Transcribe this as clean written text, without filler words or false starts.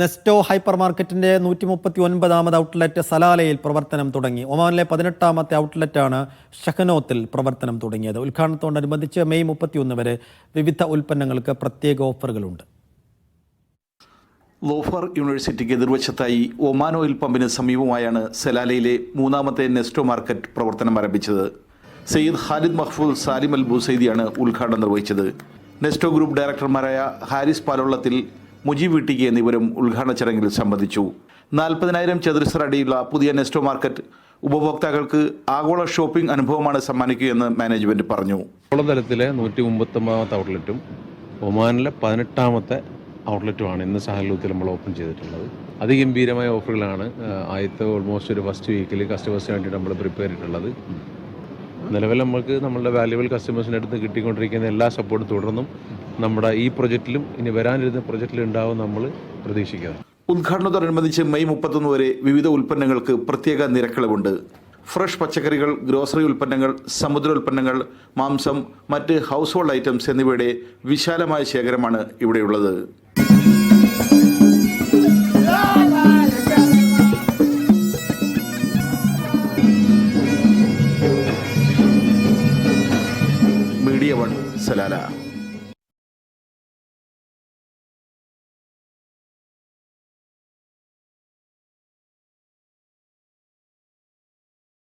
Nesto hyper മാർക്കറ്റിന്റെ 139ാമത് outlet സലാലയിൽ പ്രവർത്തനം തുടങ്ങി. ഒമാനിലെ 18ാമത്തെ ഔട്ട്ലെറ്റാണ് ഷഹനോത്തിൽ പ്രവർത്തനം തുടങ്ങിയത്. ഉദ്ഘാടനത്തോടനുബന്ധിച്ച് മെയ് 31 വരെ വിവിധ ഉൽപ്പന്നങ്ങൾക്ക് പ്രത്യേക ഓഫറുകളുണ്ട്. ലോഫർ യൂണിവേഴ്സിറ്റിക്ക് എതിർവശത്തായി ഒമാൻ ഓയിൽ പമ്പിന് സമീപമായാണ് സലാലയിലെ 3ാമത്തെ നെസ്റ്റോ മാർക്കറ്റ് പ്രവർത്തനം ആരംഭിച്ചത്. സയ്യിദ് ഖാലിദ് മഹ്ഫൂദ് സാലിം അൽ ബൂസൈദിയാണ് ഉദ്ഘാടനം നിർവഹിച്ചത്. നെസ്റ്റോ ഗ്രൂപ്പ് ഡയറക്ടർമാരായ ഹാരിസ് പാലോളത്തിൽ, മുജീബ് വീട്ടിക്ക് എന്നിവരും ഉദ്ഘാടന ചടങ്ങിൽ സംബന്ധിച്ചു. 40,000 ചതുരശ്ര അടിയുള്ള പുതിയ നെസ്റ്റോ മാർക്കറ്റ് ഉപഭോക്താക്കൾക്ക് ആഗോള ഷോപ്പിംഗ് അനുഭവമാണ് സമ്മാനിക്കുകയെന്ന് മാനേജ്മെന്റ് പറഞ്ഞു. ആഗോളതലത്തിലെ 139ാമത്തെ ഔട്ട്ലെറ്റും ഒമാനിലെ 18ാമത്തെ ഔട്ട്ലെറ്റുമാണ് ഇന്ന് സഹലൂത്തിൽ നമ്മൾ ഓപ്പൺ ചെയ്തിട്ടുള്ളത്. അതിഗംഭീരമായ ഓഫറുകളാണ് ആദ്യത്തെ ഓൾമോസ്റ്റ് ഒരു ഫസ്റ്റ് വീക്കിൽ കസ്റ്റമേഴ്സിന് വേണ്ടിയിട്ട് നമ്മൾ പ്രിപ്പയർ ചെയ്തിട്ടുള്ളത്. നിലവിൽ നമ്മൾക്ക് നമ്മളുടെ വാല്യുബിൾ കസ്റ്റമേഴ്സിൻ്റെ അടുത്ത് കിട്ടിക്കൊണ്ടിരിക്കുന്ന എല്ലാ സപ്പോർട്ടും തുടർന്നും നമ്മുടെ ഈ പ്രൊജക്റ്റിലും ഇനി വരാനിരുന്ന പ്രൊജക്റ്റിലും ഉണ്ടാവും നമ്മൾ പ്രതീക്ഷിക്കുന്നത്. ഉദ്ഘാടനത്തോടനുബന്ധിച്ച് മെയ് 31 വരെ വിവിധ ഉൽപ്പന്നങ്ങൾക്ക് പ്രത്യേക നിരക്കിളവുണ്ട്. ഫ്രഷ് പച്ചക്കറികൾ, ഗ്രോസറി ഉൽപ്പന്നങ്ങൾ, സമുദ്ര ഉൽപ്പന്നങ്ങൾ, മാംസം, മറ്റ് ഹൗസ് ഹോൾഡ് ഐറ്റംസ് എന്നിവയുടെ വിശാലമായ ശേഖരമാണ് ഇവിടെയുള്ളത്.